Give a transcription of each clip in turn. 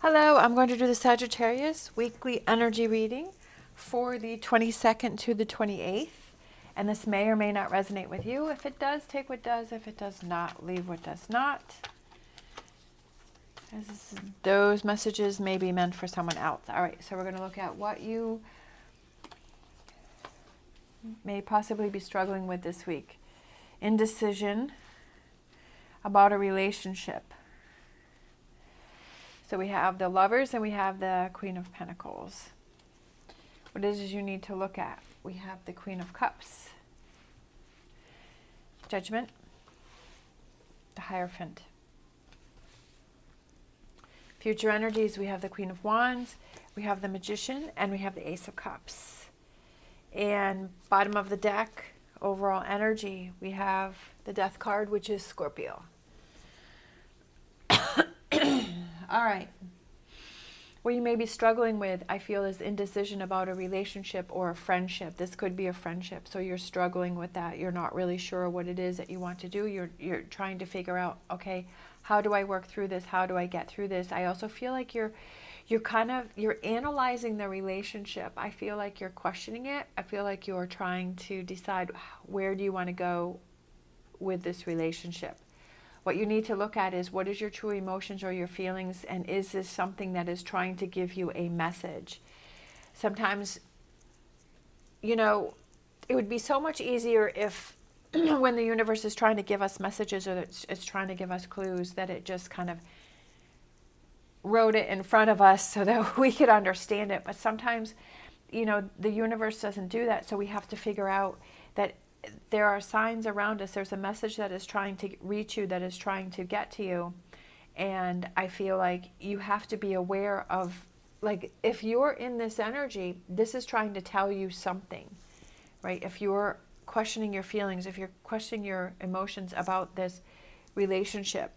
Hello, I'm going to do the Sagittarius weekly energy reading for the 22nd to the 28th. And this may or may not resonate with you. If it does, take what does. If it does not, leave what does not. As those messages may be meant for someone else. All right, so we're going to look at what you may possibly be struggling with this week. Indecision about a relationship. So we have the Lovers and we have the Queen of Pentacles. What is it you need to look at? We have the Queen of Cups, Judgment, the Hierophant. Future energies, we have the Queen of Wands, we have the Magician, and we have the Ace of Cups. And bottom of the deck, overall energy, we have the Death card, which is Scorpio. All right. What you may be struggling with, I feel, is indecision about a relationship or a friendship. This could be a friendship, so you're struggling with that. You're not really sure what it is that you want to do. You're trying to figure out, okay, how do I work through this? How do I get through this? I also feel like you're analyzing the relationship. I feel like you're questioning it. I feel like you're trying to decide, where do you want to go with this relationship? What you need to look at is, what is your true emotions or your feelings, and is this something that is trying to give you a message? Sometimes, it would be so much easier if when the universe is trying to give us messages, or it's trying to give us clues, that it just kind of wrote it in front of us so that we could understand it. But sometimes, the universe doesn't do that, so we have to figure out that there are signs around us. There's a message that is trying to reach you, that is trying to get to you. And I feel like you have to be aware of, like, if you're in this energy, this is trying to tell you something, right? If you're questioning your feelings, if you're questioning your emotions about this relationship,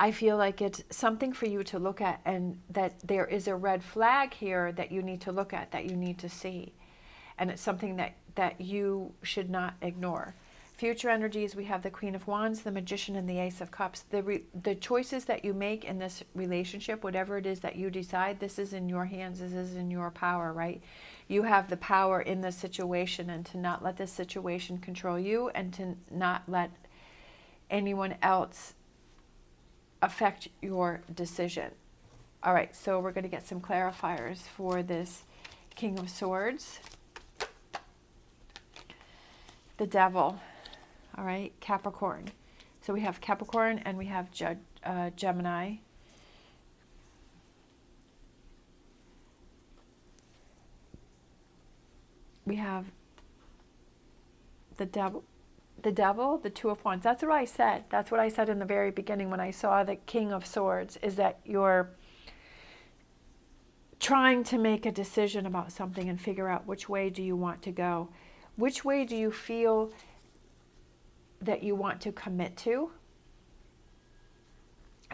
I feel like it's something for you to look at, and that there is a red flag here that you need to look at, that you need to see. And it's something that you should not ignore. Future energies, we have the Queen of Wands, the Magician, and the Ace of Cups. The choices that you make in this relationship, whatever it is that you decide, this is in your hands, this is in your power, right? You have the power in this situation, and to not let this situation control you, and to not let anyone else affect your decision. All right, so we're going to get some clarifiers for this King of Swords. The Devil, all right, Capricorn. So we have Capricorn and we have Gemini. We have the Devil, the Two of Wands. That's what I said. That's what I said in the very beginning when I saw the King of Swords, is that you're trying to make a decision about something and figure out which way do you want to go. Which way do you feel that you want to commit to?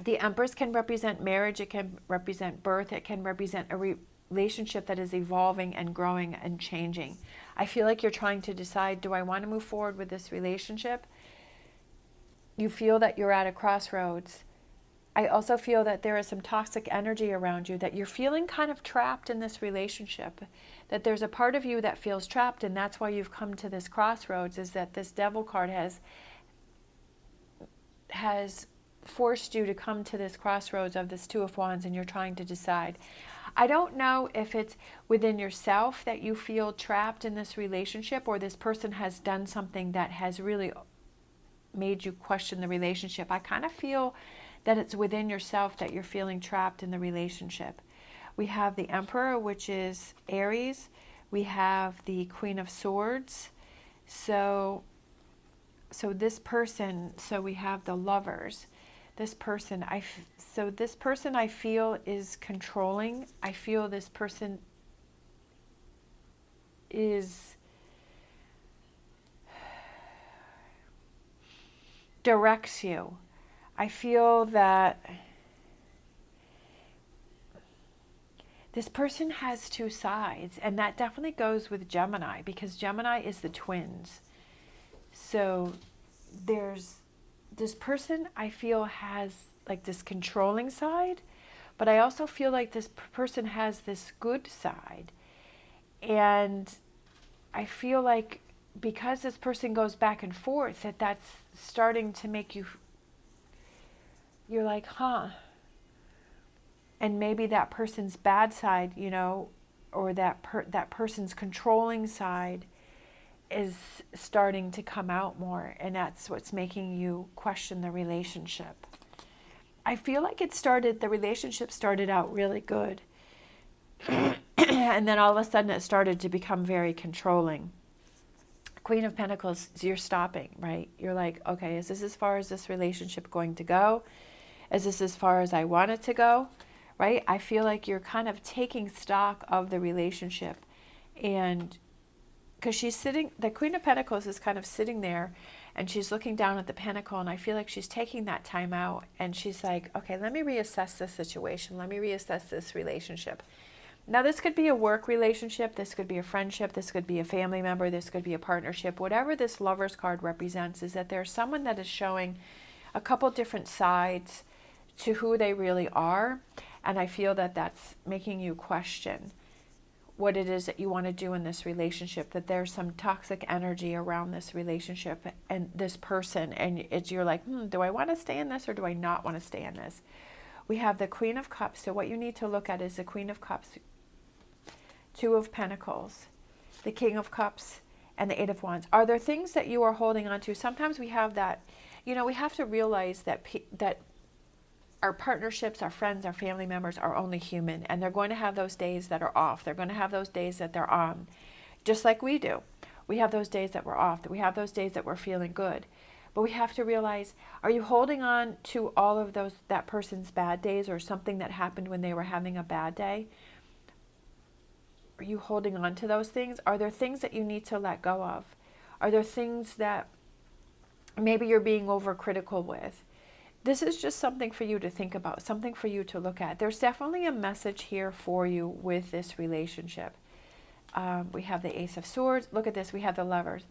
The Empress can represent marriage, it can represent birth, it can represent a relationship that is evolving and growing and changing. I feel like you're trying to decide, do I want to move forward with this relationship? You feel that you're at a crossroads. I also feel that there is some toxic energy around you, that you're feeling kind of trapped in this relationship, that there's a part of you that feels trapped, and that's why you've come to this crossroads, is that this Devil card has forced you to come to this crossroads of this Two of Wands, and you're trying to decide. I don't know if it's within yourself that you feel trapped in this relationship, or this person has done something that has really made you question the relationship. I kind of feel that it's within yourself that you're feeling trapped in the relationship. We have the Emperor, which is Aries. We have the Queen of Swords. So this person, so we have the Lovers. This person, I feel is controlling. I feel this person directs you. I feel that this person has two sides, and that definitely goes with Gemini, because Gemini is the twins. So there's this person, I feel, has like this controlling side, but I also feel like this person has this good side. And I feel like because this person goes back and forth, that's starting to make you're like, huh. And maybe that person's bad side, you know, or that person's controlling side is starting to come out more, and that's what's making you question the relationship. I feel like the relationship started out really good. And then all of a sudden it started to become very controlling. Queen of Pentacles, you're stopping, right? You're like, okay, is this as far as this relationship going to go? Is this as far as I want it to go? Right? I feel like you're kind of taking stock of the relationship. And because she's sitting, the Queen of Pentacles is kind of sitting there and she's looking down at the pentacle, and I feel like she's taking that time out and she's like, okay, let me reassess this situation. Let me reassess this relationship. Now, this could be a work relationship. This could be a friendship. This could be a family member. This could be a partnership. Whatever this Lover's card represents is that there's someone that is showing a couple different sides to who they really are. And I feel that that's making you question what it is that you want to do in this relationship, that there's some toxic energy around this relationship and this person. And you're like, do I want to stay in this or do I not want to stay in this? We have the Queen of Cups. So what you need to look at is the Queen of Cups, Two of Pentacles, the King of Cups, and the Eight of Wands. Are there things that you are holding on to? Sometimes we have that, you know, we have to realize that our partnerships, our friends, our family members are only human, and they're going to have those days that are off. They're going to have those days that they're on, just like we do. We have those days that we're off. We have those days that we're feeling good. But we have to realize, are you holding on to all of that person's bad days or something that happened when they were having a bad day? Are you holding on to those things? Are there things that you need to let go of? Are there things that maybe you're being overcritical with? This is just something for you to think about, something for you to look at. There's definitely a message here for you with this relationship. We have the Ace of Swords. Look at this. We have the Lovers.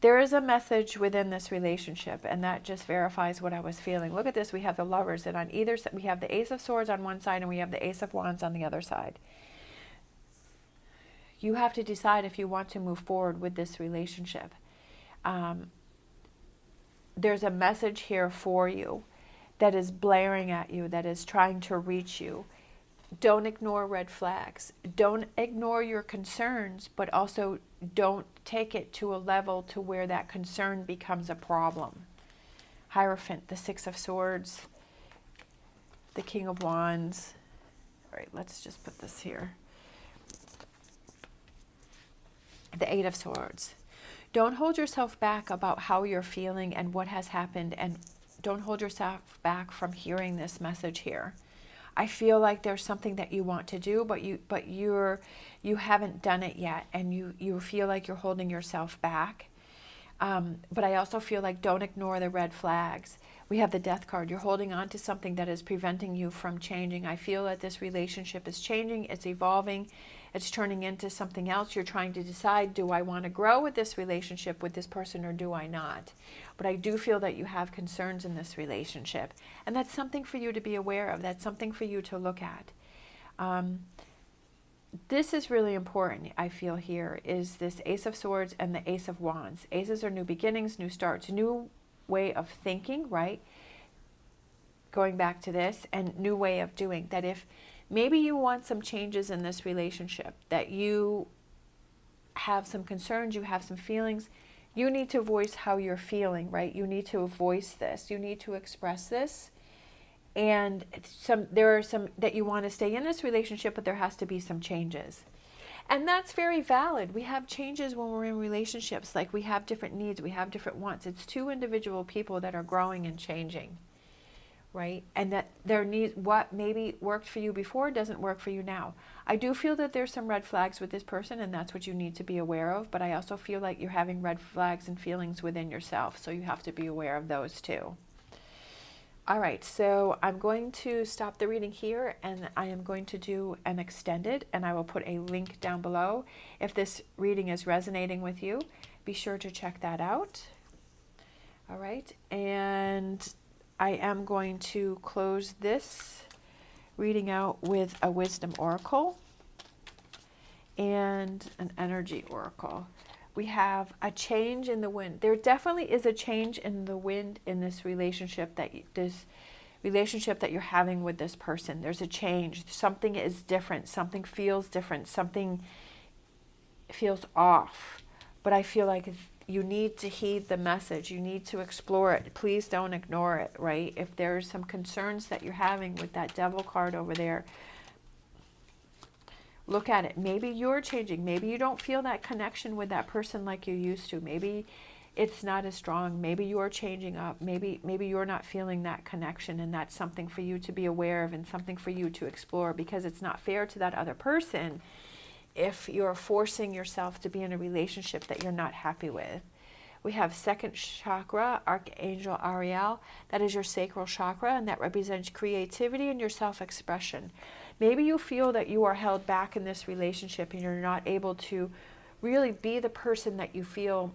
There is a message within this relationship, and that just verifies what I was feeling. Look at this. We have the Lovers, and on either side, we have the Ace of Swords on one side, and we have the Ace of Wands on the other side. You have to decide if you want to move forward with this relationship. There's a message here for you that is blaring at you, that is trying to reach you. Don't ignore red flags. Don't ignore your concerns, but also don't take it to a level to where that concern becomes a problem. Hierophant, the Six of Swords, the King of Wands. All right, let's just put this here. The Eight of Swords. Don't hold yourself back about how you're feeling and what has happened, and don't hold yourself back from hearing this message here. I feel like there's something that you want to do, but you haven't done it yet, and you feel like you're holding yourself back. But I also feel like don't ignore the red flags. We have the Death card. You're holding on to something that is preventing you from changing. I feel that this relationship is changing. It's evolving. It's turning into something else. You're trying to decide, do I want to grow with this relationship with this person or do I not? But I do feel that you have concerns in this relationship. And that's something for you to be aware of. That's something for you to look at. This is really important, I feel here, is this Ace of Swords and the Ace of Wands. Aces are new beginnings, new starts, new way of thinking, right? Going back to this, and new way of doing. That if maybe you want some changes in this relationship, that you have some concerns, you have some feelings, you need to voice how you're feeling, right? You need to voice this. You need to express this. And there are some that you want to stay in this relationship, but there has to be some changes. And that's very valid. We have changes when we're in relationships. Like we have different needs, we have different wants. It's two individual people that are growing and changing, right? And that their needs, what maybe worked for you before doesn't work for you now. I do feel that there's some red flags with this person, and that's what you need to be aware of. But I also feel like you're having red flags and feelings within yourself. So you have to be aware of those too. All right, so I'm going to stop the reading here, and I am going to do an extended, and I will put a link down below. If this reading is resonating with you, be sure to check that out. All right, and I am going to close this reading out with a wisdom oracle and an energy oracle. We have a change in the wind. There definitely is a change in the wind in this relationship that you're having with this person. There's a change. Something is different. Something feels different. Something feels off. But I feel like you need to heed the message. You need to explore it. Please don't ignore it, right? If there's some concerns that you're having with that devil card over there, look at it. Maybe you're changing. Maybe you don't feel that connection with that person like you used to. Maybe it's not as strong. Maybe you're changing up. Maybe you're not feeling that connection, and that's something for you to be aware of and something for you to explore, because it's not fair to that other person if you're forcing yourself to be in a relationship that you're not happy with. We have second chakra, Archangel Ariel. That is your sacral chakra, and that represents creativity and your self-expression. Maybe you feel that you are held back in this relationship and you're not able to really be the person that you feel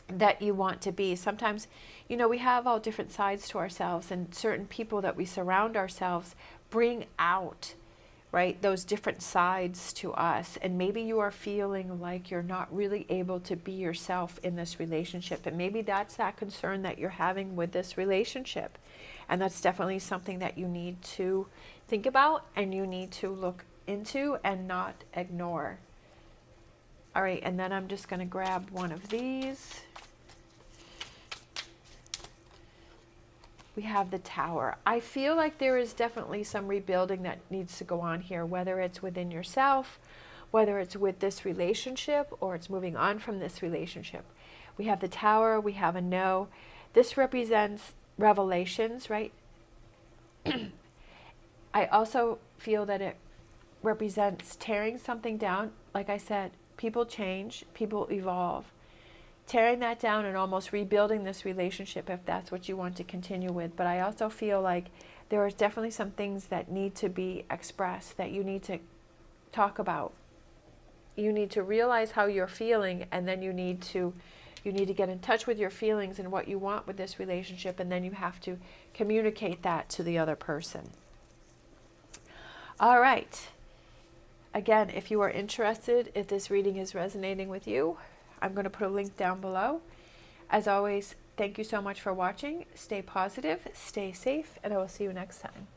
that you want to be. Sometimes, we have all different sides to ourselves, and certain people that we surround ourselves bring out, right, those different sides to us. And maybe you are feeling like you're not really able to be yourself in this relationship. And maybe that's that concern that you're having with this relationship. And that's definitely something that you need to think about and you need to look into and not ignore. All right, and then I'm just going to grab one of these. We have the Tower. I feel like there is definitely some rebuilding that needs to go on here, whether it's within yourself, whether it's with this relationship, or it's moving on from this relationship. We have the Tower, we have a No. This represents revelations, right? I also feel that it represents tearing something down. Like I said, people change, people evolve. Tearing that down and almost rebuilding this relationship if that's what you want to continue with. But I also feel like there is definitely some things that need to be expressed, that you need to talk about. You need to realize how you're feeling, and then you need to get in touch with your feelings and what you want with this relationship, and then you have to communicate that to the other person. All right. Again, if you are interested, if this reading is resonating with you, I'm going to put a link down below. As always, thank you so much for watching. Stay positive, stay safe, and I will see you next time.